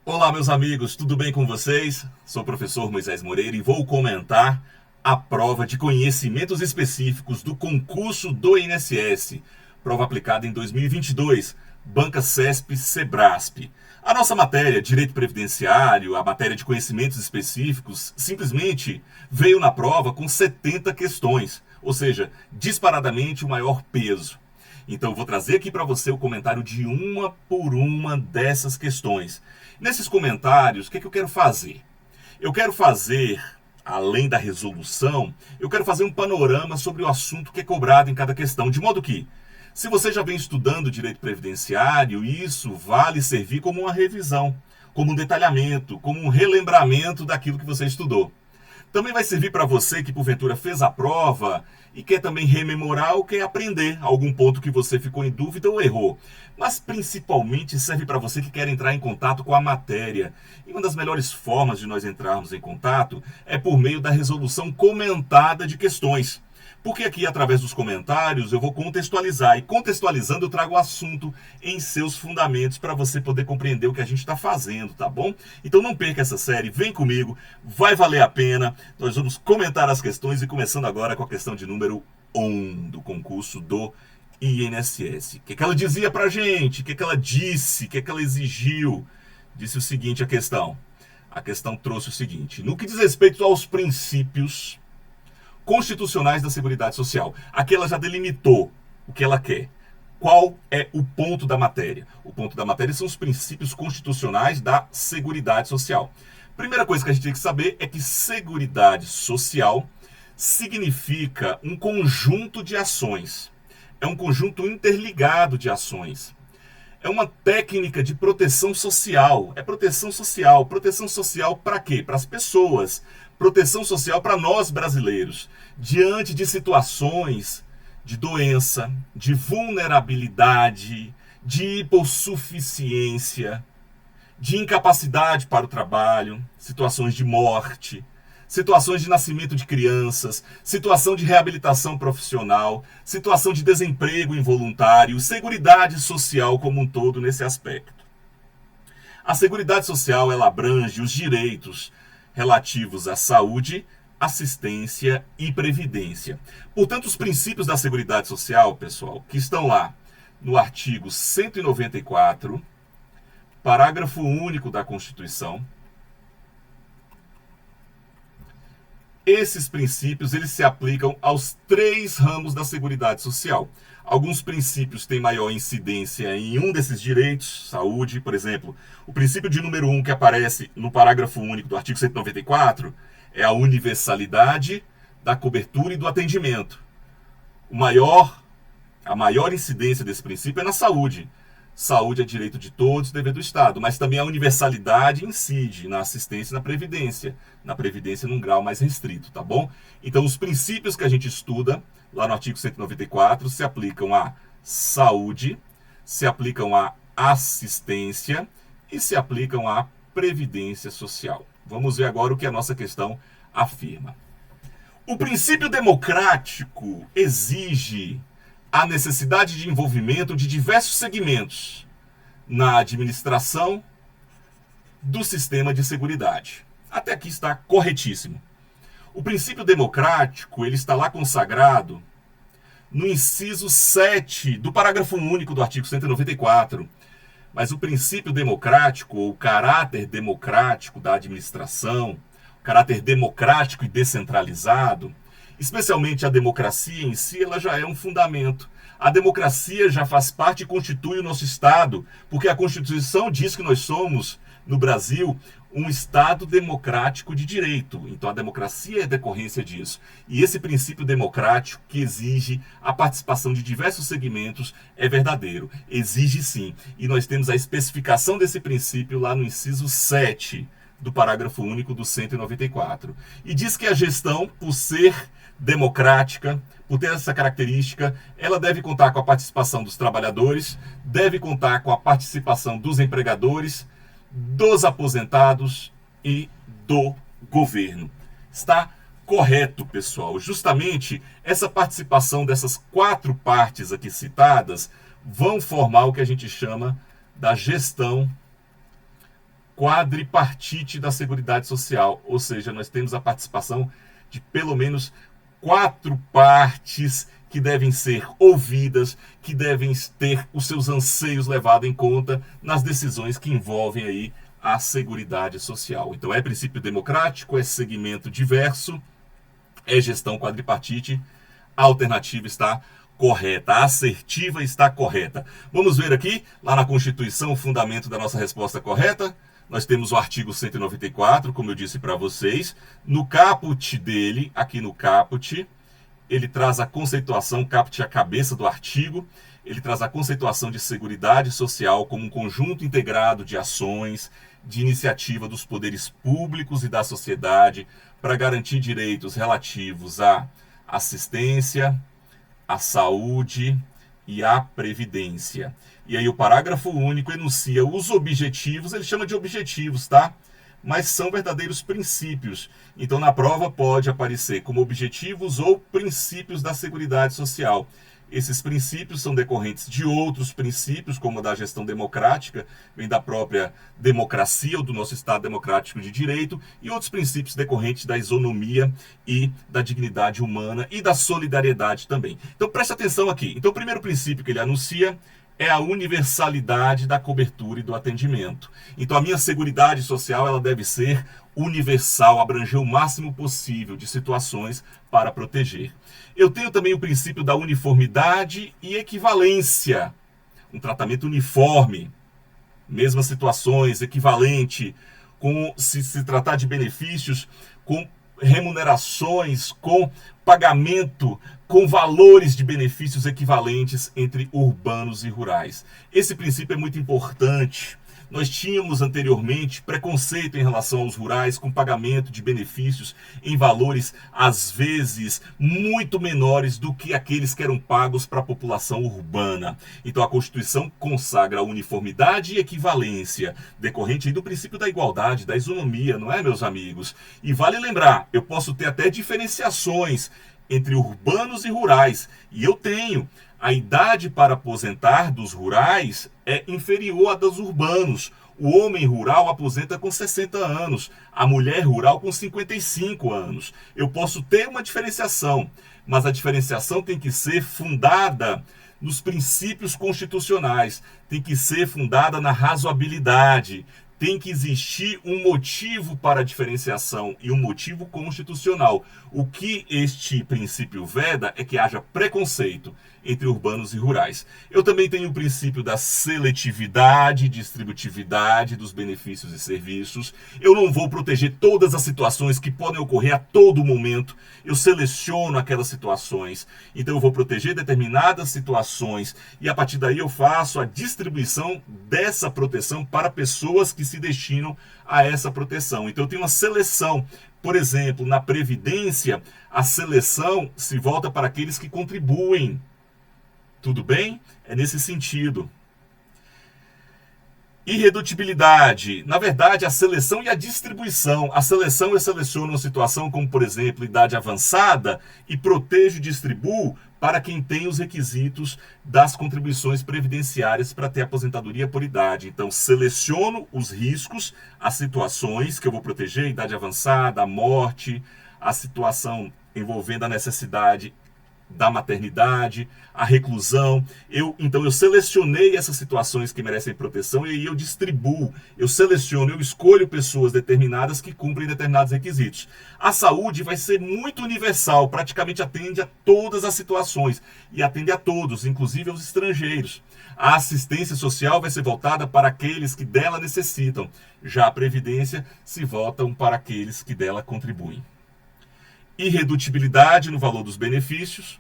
Olá, meus amigos, tudo bem com vocês? Sou o professor Moisés Moreira e vou comentar a prova de conhecimentos específicos do concurso do INSS, prova aplicada em 2022, Banca CESP-Sebrasp. A nossa matéria, Direito Previdenciário, a matéria de conhecimentos específicos, simplesmente veio na prova com 70 questões, ou seja, disparadamente o maior peso. Então eu vou trazer aqui para você o comentário de uma por uma dessas questões. Nesses comentários, o que eu quero fazer? Eu quero fazer, além da resolução, eu quero fazer um panorama sobre o assunto que é cobrado em cada questão, de modo que, se você já vem estudando direito previdenciário, isso vale servir como uma revisão, como um detalhamento, como um relembramento daquilo que você estudou. Também vai servir para você que porventura fez a prova e quer também rememorar ou quer aprender algum ponto que você ficou em dúvida ou errou. Mas principalmente serve para você que quer entrar em contato com a matéria. E uma das melhores formas de nós entrarmos em contato é por meio da resolução comentada de questões. Porque aqui, através dos comentários, eu vou contextualizar. E contextualizando, eu trago o assunto em seus fundamentos para você poder compreender o que a gente está fazendo, tá bom? Então não perca essa série, vem comigo, vai valer a pena. Nós vamos comentar as questões e começando agora com a questão de número 1 do concurso do INSS. O que ela dizia pra gente? O que ela disse? O que ela exigiu? Disse o seguinte a questão. A questão trouxe o seguinte: no que diz respeito aos princípios constitucionais da Seguridade Social. Aqui ela já delimitou o que ela quer. Qual é o ponto da matéria? O ponto da matéria são os princípios constitucionais da Seguridade Social. Primeira coisa que a gente tem que saber é que Seguridade Social significa um conjunto de ações. É um conjunto interligado de ações. É uma técnica de proteção social. É proteção social. Proteção social para quê? Para as pessoas. Proteção social para nós brasileiros. Diante de situações de doença, de vulnerabilidade, de hipossuficiência, de incapacidade para o trabalho, situações de morte, situações de nascimento de crianças, situação de reabilitação profissional, situação de desemprego involuntário, seguridade social como um todo nesse aspecto. A Seguridade Social ela abrange os direitos relativos à saúde, assistência e previdência. Portanto, os princípios da Seguridade Social, pessoal, que estão lá no artigo 194, parágrafo único da Constituição, esses princípios eles se aplicam aos 3 ramos da Seguridade Social. Alguns princípios têm maior incidência em um desses direitos, saúde, por exemplo. O princípio de número 1 que aparece no parágrafo único do artigo 194 é a universalidade da cobertura e do atendimento. A maior incidência desse princípio é na saúde. Saúde é direito de todos, dever do Estado, mas também a universalidade incide na assistência e na previdência num grau mais restrito, tá bom? Então os princípios que a gente estuda lá no artigo 194 se aplicam à saúde, se aplicam à assistência e se aplicam à previdência social. Vamos ver agora o que a nossa questão afirma. O princípio democrático exige a necessidade de envolvimento de diversos segmentos na administração do sistema de seguridade. Até aqui está corretíssimo. O princípio democrático ele está lá consagrado no inciso 7 do parágrafo único do artigo 194. Mas o princípio democrático, ou o caráter democrático da administração, o caráter democrático e descentralizado, especialmente a democracia em si, ela já é um fundamento. A democracia já faz parte e constitui o nosso Estado, porque a Constituição diz que nós somos, no Brasil, um Estado democrático de direito. Então a democracia é decorrência disso. E esse princípio democrático que exige a participação de diversos segmentos é verdadeiro. Exige sim. E nós temos a especificação desse princípio lá no inciso 7 do parágrafo único do 194. E diz que a gestão, por ser democrática, por ter essa característica, ela deve contar com a participação dos trabalhadores, deve contar com a participação dos empregadores, dos aposentados e do governo. Está correto, pessoal. Justamente essa participação dessas 4 partes aqui citadas vão formar o que a gente chama da gestão quadripartite da Seguridade Social, ou seja, nós temos a participação de pelo menos 4 partes que devem ser ouvidas, que devem ter os seus anseios levados em conta nas decisões que envolvem aí a Seguridade Social. Então é princípio democrático, é segmento diverso, é gestão quadripartite, a alternativa está correta, a assertiva está correta. Vamos ver aqui, lá na Constituição, o fundamento da nossa resposta correta. Nós temos o artigo 194, como eu disse para vocês. No caput dele, aqui no caput, ele traz a conceituação, caput é a cabeça do artigo, ele traz a conceituação de Seguridade Social como um conjunto integrado de ações, de iniciativa dos poderes públicos e da sociedade para garantir direitos relativos à assistência, à saúde e à previdência. E aí o parágrafo único enuncia os objetivos, ele chama de objetivos, tá? Mas são verdadeiros princípios. Então na prova pode aparecer como objetivos ou princípios da Seguridade Social. Esses princípios são decorrentes de outros princípios, como a da gestão democrática, vem da própria democracia ou do nosso Estado democrático de direito, e outros princípios decorrentes da isonomia e da dignidade humana e da solidariedade também. Então preste atenção aqui. Então o primeiro princípio que ele anuncia é a universalidade da cobertura e do atendimento. Então a minha Seguridade Social ela deve ser universal, abranger o máximo possível de situações para proteger. Eu tenho também o princípio da uniformidade e equivalência. Um tratamento uniforme, mesmas situações, equivalente, com se tratar de benefícios, com remunerações, com pagamento, com valores de benefícios equivalentes entre urbanos e rurais. Esse princípio é muito importante. Nós tínhamos anteriormente preconceito em relação aos rurais com pagamento de benefícios em valores, às vezes, muito menores do que aqueles que eram pagos para a população urbana. Então a Constituição consagra a uniformidade e equivalência, decorrente aí do princípio da igualdade, da isonomia, não é, meus amigos? E vale lembrar, eu posso ter até diferenciações entre urbanos e rurais, e eu tenho. A idade para aposentar dos rurais é inferior à dos urbanos. O homem rural aposenta com 60 anos, a mulher rural com 55 anos. Eu posso ter uma diferenciação, mas a diferenciação tem que ser fundada nos princípios constitucionais, tem que ser fundada na razoabilidade. Tem que existir um motivo para a diferenciação e um motivo constitucional. O que este princípio veda é que haja preconceito entre urbanos e rurais. Eu também tenho o princípio da seletividade, distributividade dos benefícios e serviços. Eu não vou proteger todas as situações que podem ocorrer a todo momento. Eu seleciono aquelas situações. Então eu vou proteger determinadas situações e a partir daí eu faço a distribuição dessa proteção para pessoas que se destinam a essa proteção. Então eu tenho uma seleção. Por exemplo, na Previdência, a seleção se volta para aqueles que contribuem. Tudo bem? É nesse sentido. Irredutibilidade. Na verdade, a seleção e a distribuição. A seleção eu seleciono uma situação como, por exemplo, idade avançada e protejo e distribuo para quem tem os requisitos das contribuições previdenciárias para ter aposentadoria por idade. Então, seleciono os riscos, as situações que eu vou proteger, idade avançada, a morte, a situação envolvendo a necessidade da maternidade, a reclusão. Então eu selecionei essas situações que merecem proteção e aí eu distribuo, eu seleciono, eu escolho pessoas determinadas que cumprem determinados requisitos. A saúde vai ser muito universal, praticamente atende a todas as situações e atende a todos, inclusive aos estrangeiros. A assistência social vai ser voltada para aqueles que dela necessitam, já a previdência se volta para aqueles que dela contribuem. Irredutibilidade no valor dos benefícios,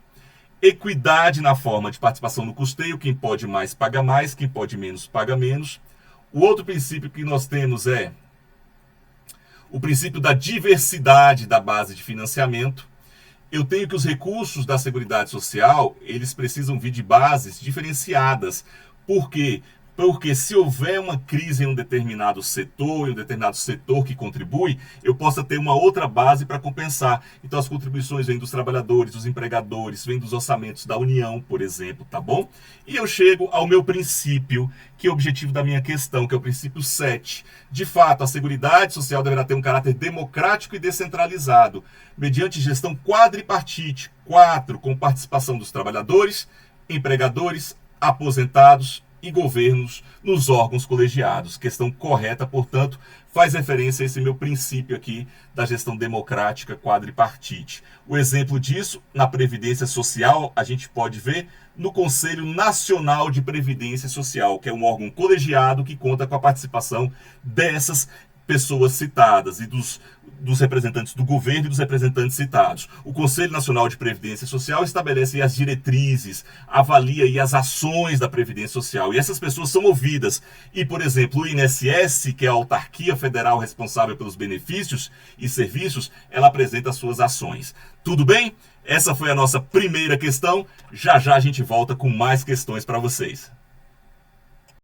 equidade na forma de participação no custeio, quem pode mais paga mais, quem pode menos paga menos. O outro princípio que nós temos é o princípio da diversidade da base de financiamento. Eu tenho que os recursos da Seguridade Social, eles precisam vir de bases diferenciadas, porque porque se houver uma crise em um determinado setor que contribui, eu possa ter uma outra base para compensar. Então as contribuições vêm dos trabalhadores, dos empregadores, vêm dos orçamentos da União, por exemplo, tá bom? E eu chego ao meu princípio, que é o objetivo da minha questão, que é o princípio 7. De fato, a Seguridade Social deverá ter um caráter democrático e descentralizado, mediante gestão quadripartite, 4, com participação dos trabalhadores, empregadores, aposentados e governos nos órgãos colegiados. Questão correta, portanto, faz referência a esse meu princípio aqui da gestão democrática quadripartite. O exemplo disso, na Previdência Social, a gente pode ver no Conselho Nacional de Previdência Social, que é um órgão colegiado que conta com a participação dessas pessoas citadas e dos representantes do governo e dos representantes citados. O Conselho Nacional de Previdência Social estabelece as diretrizes, avalia as ações da Previdência Social, e essas pessoas são ouvidas. E, por exemplo, o INSS, que é a autarquia federal responsável pelos benefícios e serviços, ela apresenta as suas ações. Tudo bem? Essa foi a nossa primeira questão. Já já a gente volta com mais questões para vocês.